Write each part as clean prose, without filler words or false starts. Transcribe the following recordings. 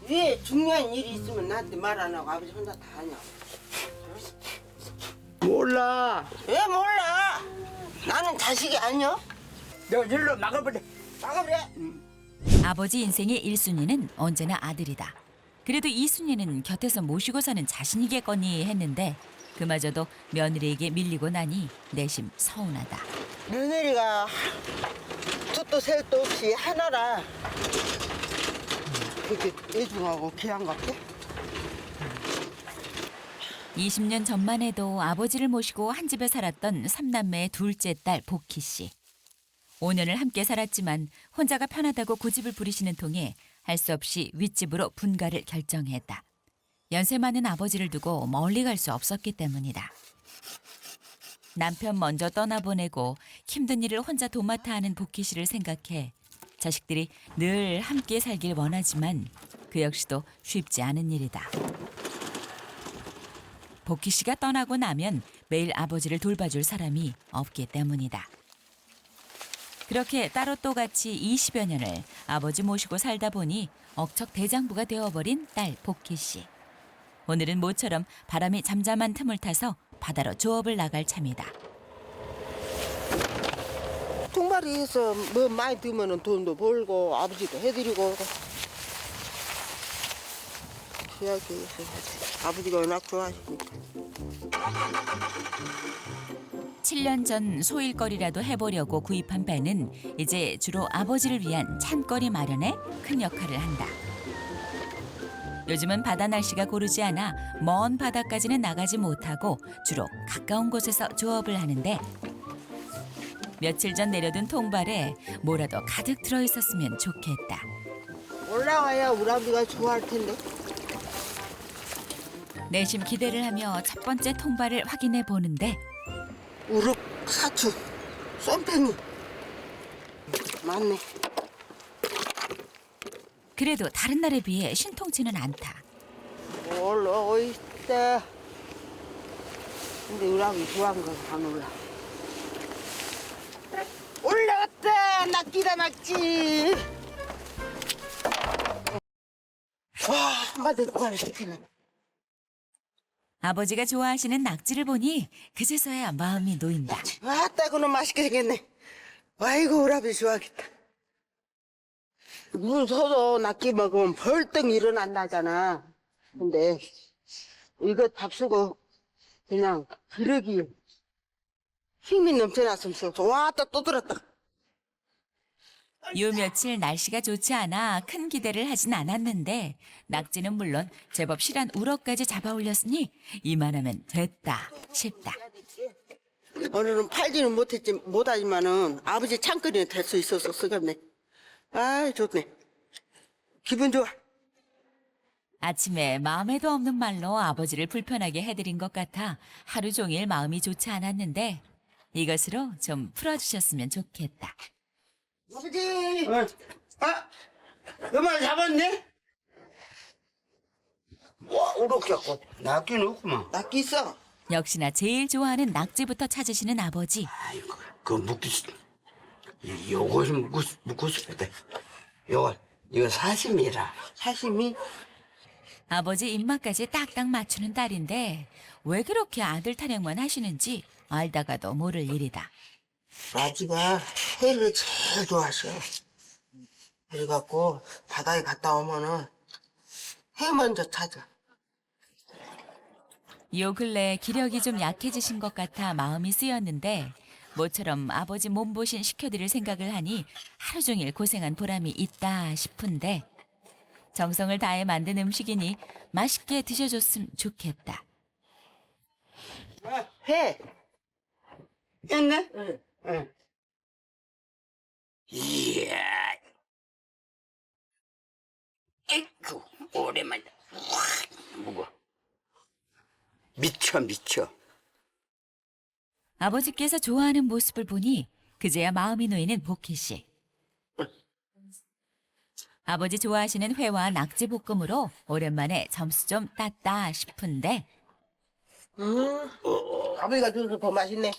왜 중요한 일이 있으면 나한테 말 안 하고 아버지 혼자 다 하냐? 몰라. 왜 몰라? 나는 자식이 아니야? 너 일로 막아버려. 막아버려. 아버지 인생의 1순위는 언제나 아들이다. 그래도 2순위는 곁에서 모시고 사는 자신이겠거니 했는데 그마저도 며느리에게 밀리고 나니 내심 서운하다. 며느리가 툭도 셋도 없이 하나라 그렇게 애중하고 귀한 것 같아? 20년 전만 해도 아버지를 모시고 한 집에 살았던 삼남매의 둘째 딸 복희 씨. 5년을 함께 살았지만 혼자가 편하다고 고집을 부리시는 통에 할 수 없이 윗집으로 분가를 결정했다. 연세 많은 아버지를 두고 멀리 갈 수 없었기 때문이다. 남편 먼저 떠나보내고 힘든 일을 혼자 도맡아 하는 복희 씨를 생각해 자식들이 늘 함께 살길 원하지만 그 역시도 쉽지 않은 일이다. 복희 씨가 떠나고 나면 매일 아버지를 돌봐줄 사람이 없기 때문이다. 그렇게 따로 또 같이 20여 년을 아버지 모시고 살다 보니 억척 대장부가 되어버린 딸 복희 씨. 오늘은 모처럼 바람이 잠잠한 틈을 타서 바다로 조업을 나갈 참이다. 통발이 해서 뭐 많이 들면 돈도 벌고 아버지도 해드리고 귀하게 해서 아버지가 워낙 좋아하시니까. 7년 전 소일거리라도 해보려고 구입한 배는 이제 주로 아버지를 위한 찬거리 마련에 큰 역할을 한다. 요즘은 바다 날씨가 고르지 않아 먼 바다까지는 나가지 못하고 주로 가까운 곳에서 조업을 하는데 며칠 전 내려둔 통발에 뭐라도 가득 들어있었으면 좋겠다. 올라와야 우리 아버지가 좋아할 텐데. 내심 기대를 하며 첫 번째 통발을 확인해 보는데 우럭, 사추, 쏨팽이 많네. 그래도 다른 날에 비해 신통치는 않다. 올라오고 있다. 근데 우리 아버지 좋아하는 건 안 올라. 올라왔다. 낚기다 낚지. 와, 한마디 더 가야 돼. 아버지가 좋아하시는 낙지를 보니 그제서야 마음이 놓인다. 아따, 그놈 맛있게 생겼네. 아이고, 우리 아버지 좋아하겠다. 눈 서서 낚기 먹으면 벌떡 일어난다잖아. 근데 이거 밥 쓰고 그냥 기러기 힘이 넘쳐났으면 좋았다 또 들었다. 요 며칠 날씨가 좋지 않아 큰 기대를 하진 않았는데 낙지는 물론 제법 실한 우럭까지 잡아 올렸으니 이만하면 됐다 싶다. 오늘은 팔지는 못하지만은 아버지 창거리는 될 수 있어서 쓰겠네. 아이 좋네. 기분 좋아. 아침에 마음에도 없는 말로 아버지를 불편하게 해드린 것 같아 하루 종일 마음이 좋지 않았는데 이것으로 좀 풀어주셨으면 좋겠다. 아버지. 아, 너만 잡았네? 와, 우럭이었고 낚기는 없구만. 낚기 있어. 역시나 제일 좋아하는 낙지부터 찾으시는 아버지. 아이고, 그 요거 좀 묶고 싶을 때. 이거 사심이라. 사시미. 아버지 입맛까지 딱딱 맞추는 딸인데 왜 그렇게 아들 타령만 하시는지 알다가도 모를 일이다. 아지가 회를 제일 좋아하셔. 그래갖고 바다에 갔다 오면은 회 먼저 찾아. 요 근래 기력이 좀 약해지신 것 같아 마음이 쓰였는데 모처럼 아버지 몸보신 시켜드릴 생각을 하니 하루 종일 고생한 보람이 있다 싶은데 정성을 다해 만든 음식이니 맛있게 드셔줬으면 좋겠다. 회. 했네? 응. 응. 이야. 에이구, 오랜만이다. 확, 무거워. 미쳐. 아버지께서 좋아하는 모습을 보니 그제야 마음이 놓이는 복희 씨. 아버지 좋아하시는 회와 낙지볶음으로 오랜만에 점수 좀 땄다 싶은데 아버지가 줘서 더 맛있네.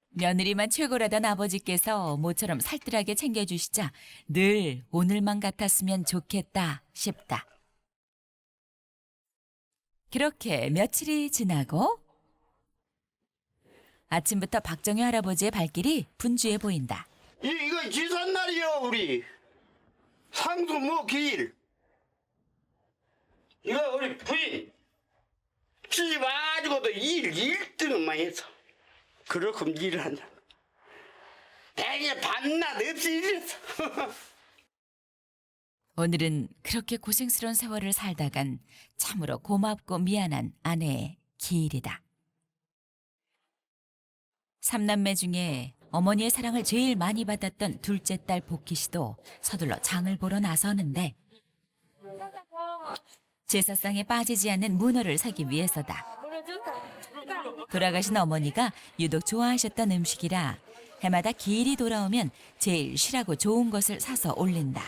며느리만 최고라던 아버지께서 모처럼 살뜰하게 챙겨주시자 늘 오늘만 같았으면 좋겠다 싶다. 그렇게 며칠이 지나고 아침부터 박정희 할아버지의 발길이 분주해 보인다. 이거 지산날이요 우리 상수 뭐 기일. 이거 우리 부인 시집 와가지고도 일 1등만 해서 그렇게 일을 한다. 대개 밤낮 없이 일했어. 오늘은 그렇게 고생스러운 세월을 살다간 참으로 고맙고 미안한 아내의 기일이다. 삼남매 중에 어머니의 사랑을 제일 많이 받았던 둘째 딸 복희 씨도 서둘러 장을 보러 나서는데 제사상에 빠지지 않는 문어를 사기 위해서다. 돌아가신 어머니가 유독 좋아하셨던 음식이라 해마다 기일이 돌아오면 제일 실하고 좋은 것을 사서 올린다.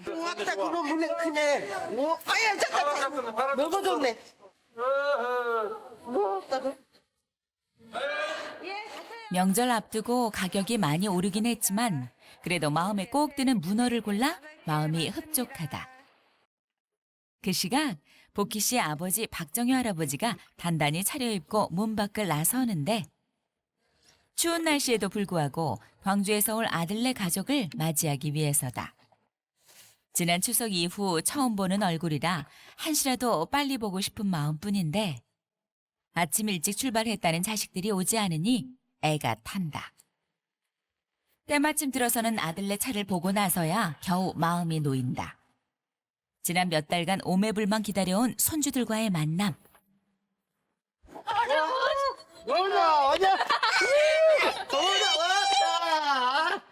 왔다 그럼 물에 크네. 뭐 아야 잠깐. 너무 좋네. 뭐 왔다 그. 명절 앞두고 가격이 많이 오르긴 했지만 그래도 마음에 꼭 드는 문어를 골라 마음이 흡족하다. 그 시각 복희 씨의 아버지 박정희 할아버지가 단단히 차려입고 문 밖을 나서는데 추운 날씨에도 불구하고 광주에서 올 아들네 가족을 맞이하기 위해서다. 지난 추석 이후 처음 보는 얼굴이라 한시라도 빨리 보고 싶은 마음뿐인데 아침 일찍 출발했다는 자식들이 오지 않으니 애가 탄다. 때마침 들어서는 아들네 차를 보고 나서야 겨우 마음이 놓인다. 지난 몇 달간 오매불만 기다려온 손주들과의 만남. 너나 어냐? 너나 왔다.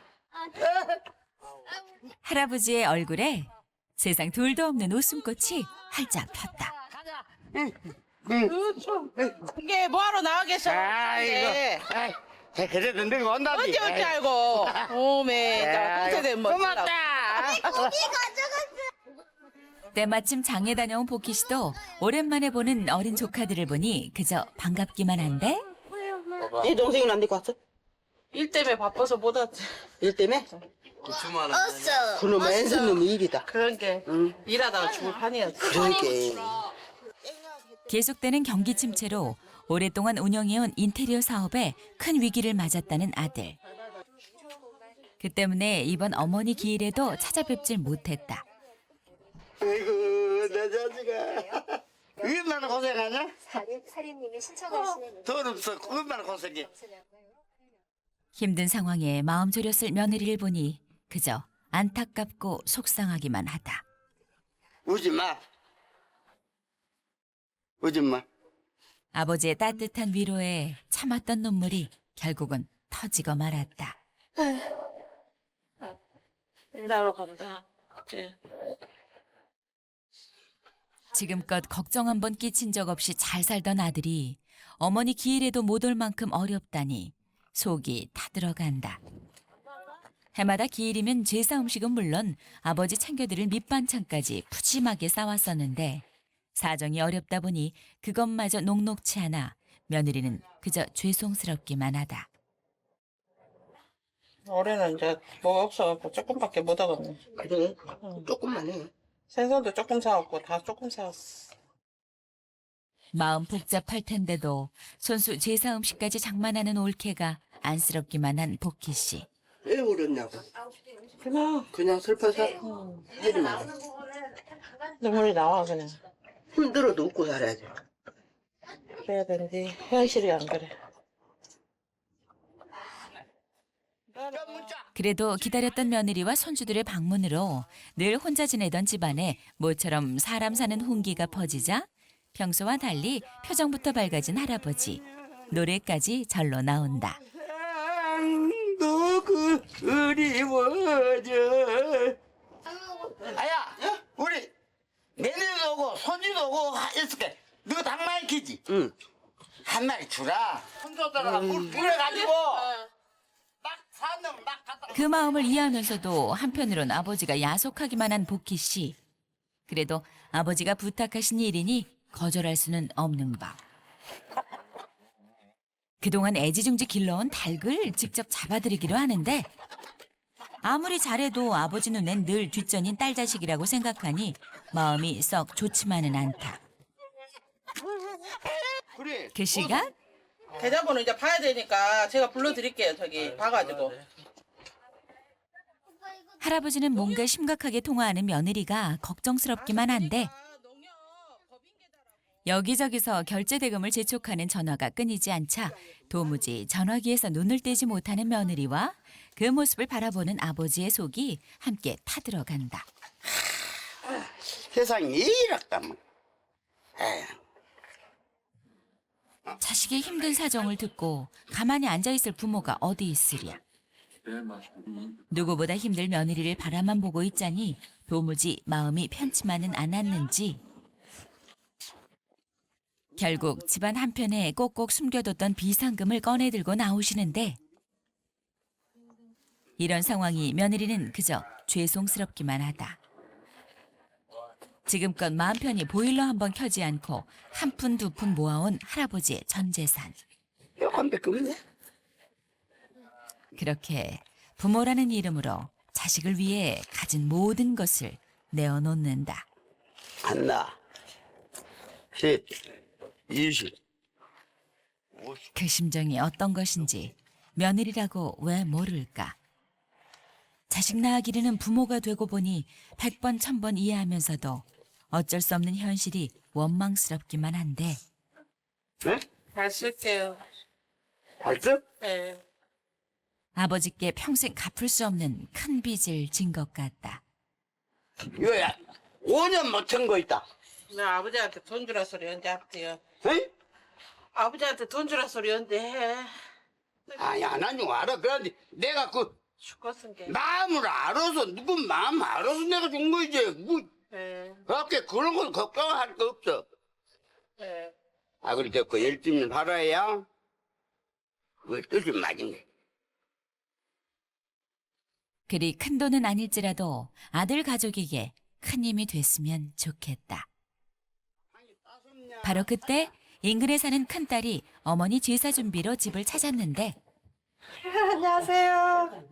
할아버지의 얼굴에 세상 둘도 없는 웃음꽃이 활짝 폈다. 이게 뭐하러 나가겠어? 아이고. 아이, 그래도 늙어 온다지. 언제 올줄 알고. 오메. 동생들 뭐. 고맙다. 때마침 장에 다녀온 복희 씨도 오랜만에 보는 어린 조카들을 보니 그저 반갑기만 한데 네 동생은 안 데리고 왔어? 일 때문에 바빠서 못 왔지. 일 때문에? 그놈 맨손 놈 일이다. 그런 게 일하다가 죽을 판이었지. 그러게. 계속되는 경기 침체로 오랫동안 운영해온 인테리어 사업에 큰 위기를 맞았다는 아들. 그 때문에 이번 어머니 기일에도 찾아뵙질 못했다. 아이고 내 자식아. 얼마나 고생하냐? 사립님이 신청하시는 돈 없어. 얼마나 고생해. 힘든 상황에 마음 졸였을 며느리를 보니 그저 안타깝고 속상하기만 하다. 우지 마. 우지 마. 아버지의 따뜻한 위로에 참았던 눈물이 결국은 터지고 말았다. 일하러 간다. 예. 지금껏 걱정 한 번 끼친 적 없이 잘 살던 아들이 어머니 기일에도 못 올 만큼 어렵다니 속이 타들어간다. 해마다 기일이면 제사 음식은 물론 아버지 챙겨드릴 밑반찬까지 푸짐하게 싸왔었는데 사정이 어렵다 보니 그것마저 녹록치 않아 며느리는 그저 죄송스럽기만 하다. 올해는 이제 뭐가 없어갖고 조금밖에 못 하겠네. 그래. 조금만 해. 생선도 조금 사왔고 다 조금 사왔어. 마음 복잡할 텐데도 손수 제사 음식까지 장만하는 올케가 안쓰럽기만 한 복희 씨. 왜 울었냐고. 그냥 슬퍼서 하지 마. 눈물이 나와 그냥. 힘들어도 웃고 살아야지. 그래야 되는데 현실이 안 그래. 그래도 기다렸던 며느리와 손주들의 방문으로 늘 혼자 지내던 집안에 모처럼 사람 사는 훈기가 퍼지자 평소와 달리 표정부터 밝아진 할아버지. 노래까지 절로 나온다. 너 그리워져. 아야, 우리 내년도 오고 손주도 오고 있을게. 너 닭 많이 키지? 응. 한 마리 주라. 손주들아 물 뿌려가지고 막 사는 막 갖다. 그 마음을 이해하면서도 한편으론 아버지가 야속하기만 한 복희 씨. 그래도 아버지가 부탁하신 일이니 거절할 수는 없는 법. 그동안 애지중지 길러온 닭을 직접 잡아드리기로 하는데 아무리 잘해도 아버지 눈엔 늘 뒷전인 딸 자식이라고 생각하니 마음이 썩 좋지만은 않다. 그래. 그 시각 계좌번호 이제 봐야 되니까 제가 불러드릴게요. 저기 봐가지고. 할아버지는 뭔가 심각하게 통화하는 며느리가 걱정스럽기만 한데 여기저기서 결제 대금을 재촉하는 전화가 끊이지 않자 도무지 전화기에서 눈을 떼지 못하는 며느리와 그 모습을 바라보는 아버지의 속이 함께 타들어간다. 세상이 이렇다면. 에휴. 자식의 힘든 사정을 듣고 가만히 앉아있을 부모가 어디 있으랴. 누구보다 힘들 며느리를 바라만 보고 있자니 도무지 마음이 편치만은 않았는지 결국 집안 한편에 꼭꼭 숨겨뒀던 비상금을 꺼내들고 나오시는데 이런 상황이 며느리는 그저 죄송스럽기만 하다. 지금껏 마음 편히 보일러 한번 켜지 않고 한 푼 두 푼 모아온 할아버지의 전 재산. 요건밖에 없네. 그렇게 부모라는 이름으로 자식을 위해 가진 모든 것을 내어놓는다. 하나, 셋, 20. 그 심정이 어떤 것인지 며느리라고 왜 모를까. 자식 낳아기르는 부모가 되고 보니 100번 1000번 이해하면서도 어쩔 수 없는 현실이 원망스럽기만 한데 네? 잘 쓸게요. 알죠? 네. 아버지께 평생 갚을 수 없는 큰 빚을 진 것 같다. 요야, 5년 못한 거 있다. 나 아버지한테 돈 주라 소리 언제 할게요. 에? 아버지한테 돈 주라 소리 언제 해. 아니, 안 하는 줄 알아. 그런데 내가 그 죽었은 게. 마음을 알아서, 누구 마음 알아서 내가 준 거지. 뭐, 네. 그렇게 그런 건 걱정할 거 없어. 네. 아, 그래, 됐고, 열심히 살아야, 그 뜻이 맞은 게. 그리 큰 돈은 아닐지라도 아들 가족에게 큰 힘이 됐으면 좋겠다. 바로 그때 인근에 사는 큰딸이 어머니 제사 준비로 집을 찾았는데 안녕하세요.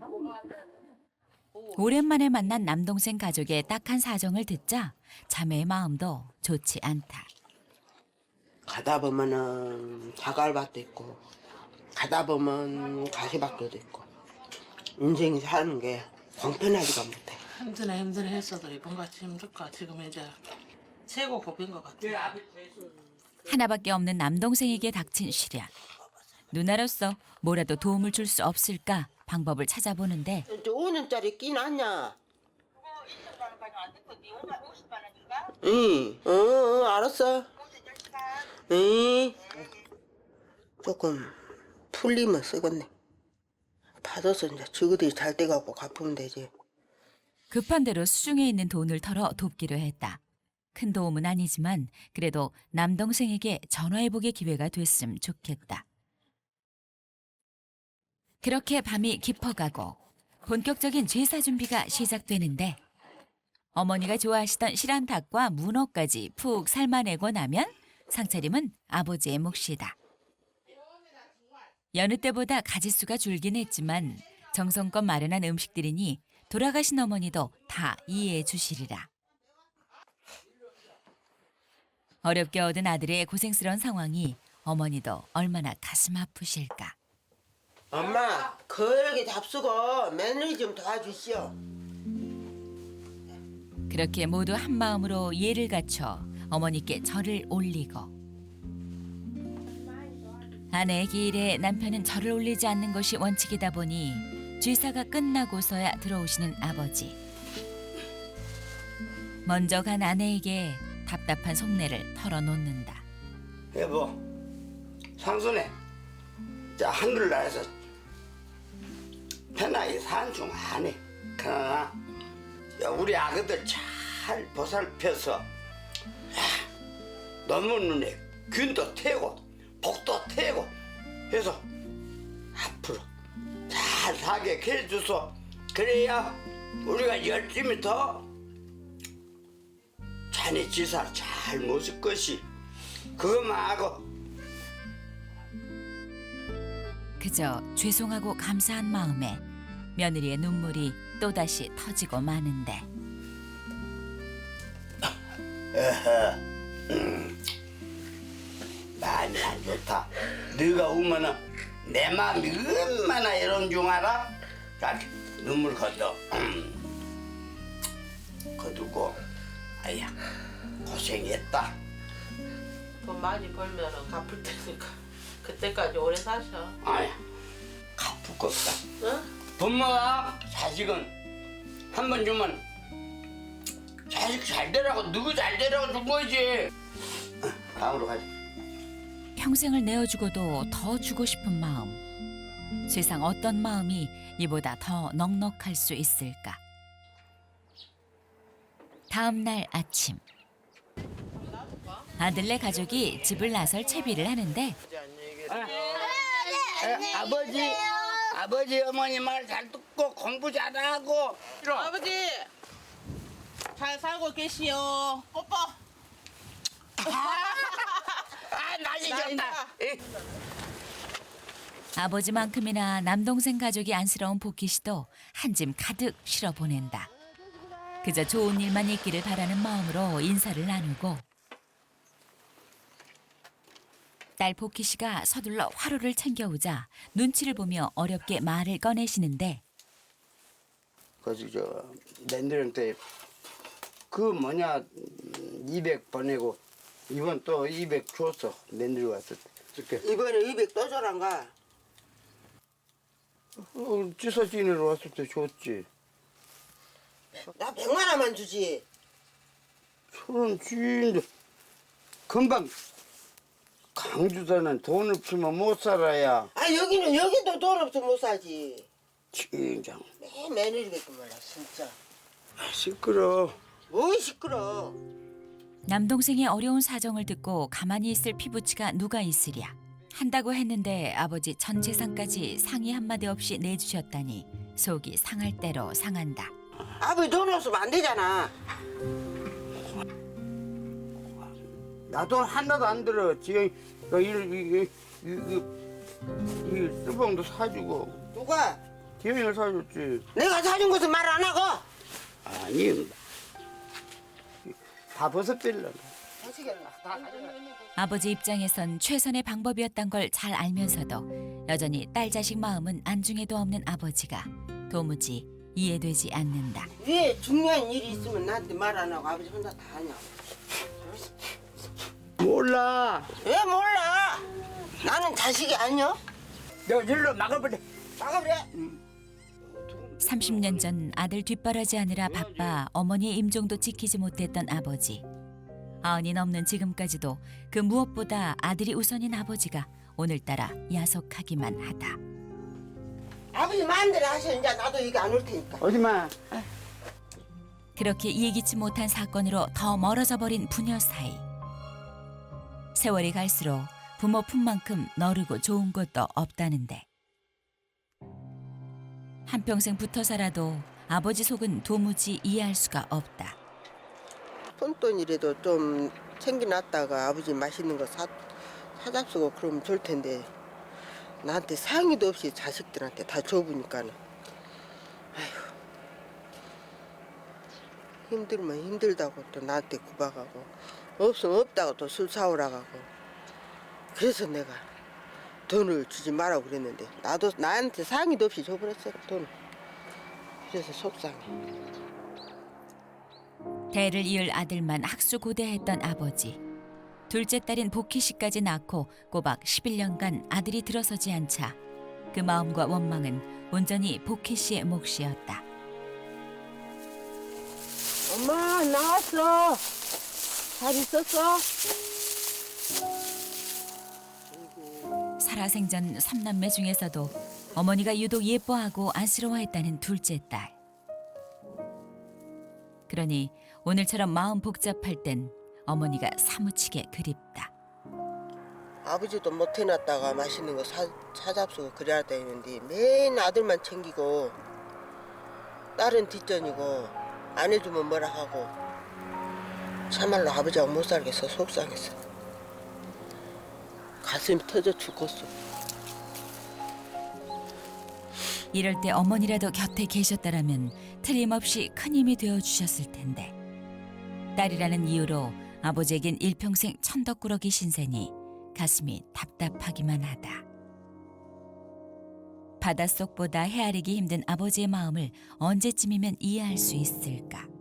오랜만에 만난 남동생 가족의 딱한 사정을 듣자 자매의 마음도 좋지 않다. 가다 보면은 자갈밭도 있고 가다 보면 가시밭도 있고 인생이 사는 게 공평하지가 못해. 힘드네 했어도 이번같이 힘들까. 지금 이제 최고 고비인 것 같아. 하나밖에 없는 남동생에게 닥친 시련. 누나로서 뭐라도 도움을 줄 수 없을까 방법을 찾아보는데 5년짜리 끼 났냐? 응, 알았어. 응. 조금 풀리면 쓰겠네. 받아서 이제 지그들이 잘 돼가고 갚으면 되지. 급한 대로 수중에 있는 돈을 털어 돕기로 했다. 큰 도움은 아니지만 그래도 남동생에게 전화해보게 기회가 됐으면 좋겠다. 그렇게 밤이 깊어가고 본격적인 제사 준비가 시작되는데 어머니가 좋아하시던 실한닭과 문어까지 푹 삶아내고 나면 상차림은 아버지의 몫이다. 여느 때보다 가짓수가 줄긴 했지만 정성껏 마련한 음식들이니 돌아가신 어머니도 다 이해해 주시리라. 어렵게 얻은 아들의 고생스러운 상황이 어머니도 얼마나 가슴 아프실까. 엄마, 거기 잡수고 며느리 좀 도와주시오. 그렇게 모두 한 마음으로 예를 갖춰 어머니께 절을 올리고 아내의 기일에 남편은 절을 올리지 않는 것이 원칙이다 보니 제사가 끝나고서야 들어오시는 아버지. 먼저 간 아내에게 답답한 속내를 털어놓는다. 여보, 상순에, 자, 한글나라에서 편하게 산 중 안 해. 그러나, 야, 우리 아그들 잘 보살펴서, 너무 눈에 균도 태고, 복도 태고, 해서 앞으로 잘 사게 해줘서, 그래야 우리가 열심히 더 자네 지사를 잘 모실 것이, 그것만 하고. 그저 죄송하고 감사한 마음에 며느리의 눈물이 또다시 터지고 마는데 마음이 안 좋다. 너가 오면은 내 마음이 얼마나 이런 줄 알아? 자, 눈물 걷어. 거두고 아야 고생했다. 돈 많이 벌면은 갚을 테니까 그때까지 오래 사셔. 아야 갚을 거 없다. 응? 부모가 자식은 한 번 주면 자식 잘 되라고 누구 잘 되라고 준 거지. 다음으로 가자. 평생을 내어주고도 더 주고 싶은 마음. 세상 어떤 마음이 이보다 더 넉넉할 수 있을까? 다음 날 아침. 아들네 가족이 집을 나설 채비를 하는데 아버지 어머니 말 잘 듣고 공부 잘하고. 아버지 잘 살고 계시오. 오빠. 날이 좋다. 아버지만큼이나 남동생 가족이 안쓰러운 복희 씨도 한 짐 가득 실어 보낸다. 그저 좋은 일만 있기를 바라는 마음으로 인사를 나누고 딸 복희 씨가 서둘러 화로를 챙겨오자 눈치를 보며 어렵게 말을 꺼내시는데 그래서 저 랜드한테 그 뭐냐 200 보내고 이번 또 200 줬어. 랜드 왔을 때. 이번에 200 또 줘란가? 지사 지내러 왔을 때 줬지. 나 100만 원만 주지. 저런 주인도 금방 강주사는 돈 없으면 못 살아야. 아 여기도 돈 없으면 못 사지. 진장. 매너리겠구만 몰라 진짜. 시끄러. 뭐 시끄러. 남동생의 어려운 사정을 듣고 가만히 있을 피부치가 누가 있으랴. 한다고 했는데 아버지 전 재산까지 상의 한마디 없이 내주셨다니 속이 상할 대로 상한다. 아버지 돈 없으면 안 되잖아. 나 돈 하나도 안 들어. 지금 이 수봉도 사주고 누가? 기영이를 사줬지. 내가 사준 것은 말 안 하고. 아니 다 벗어뺄라. 아버지 입장에선 최선의 방법이었던 걸 잘 알면서도 여전히 딸 자식 마음은 안중에도 없는 아버지가 도무지 이해되지 않는다. 왜 중요한 일이 있으면 나한테 말 안 하고 아버지 혼자 다 하냐? 몰라. 왜 몰라? 나는 자식이 아니여? 너 일로 막아버려. 나가버려. 30년 전 아들 뒷바라지하느라 바빠 어머니의 임종도 지키지 못했던 아버지. 90이 넘는 지금까지도 그 무엇보다 아들이 우선인 아버지가 오늘따라 야속하기만 하다. 아버지 마음대로 하셔. 이제 나도 여기 안 올 테니까. 어디마. 그렇게 예기치 못한 사건으로 더 멀어져 버린 부녀 사이. 세월이 갈수록 부모 품만큼 너르고 좋은 것도 없다는데. 한평생 붙어 살아도 아버지 속은 도무지 이해할 수가 없다. 푼돈이라도 좀 챙겨놨다가 아버지 맛있는 거 사잡수고 그러면 좋을 텐데 나한테 상의도 없이 자식들한테 다 줘보니까는 아휴 힘들면 힘들다고 또 나한테 구박하고 없으면 없다고 또 술 사오라고 하고 그래서 내가 돈을 주지 말라고 그랬는데 나도 나한테 상의도 없이 줘버렸어 돈. 그래서 속상해. 대를 이을 아들만 학수고대했던 아버지. 둘째 딸인 복희 씨까지 낳고 꼬박 11년간 아들이 들어서지 않자 그 마음과 원망은 온전히 복희 씨의 몫이었다. 엄마 나왔어. 잘 있었어? 살아생전 3남매 중에서도 어머니가 유독 예뻐하고 안쓰러워했다는 둘째 딸. 그러니 오늘처럼 마음 복잡할 땐 어머니가 사무치게 그립다. 아버지도 못 해놨다가 맛있는 거 사잡수고 그래야 되는데 맨 아들만 챙기고 딸은 뒷전이고 안 해주면 뭐라 하고 참말로 아버지하고 못 살겠어. 속상했어. 가슴이 터져 죽겠어. 이럴 때 어머니라도 곁에 계셨다라면 틀림없이 큰 힘이 되어주셨을 텐데. 딸이라는 이유로 아버지에겐 일평생 천덕꾸러기 신세니 가슴이 답답하기만 하다. 바닷속보다 헤아리기 힘든 아버지의 마음을 언제쯤이면 이해할 수 있을까?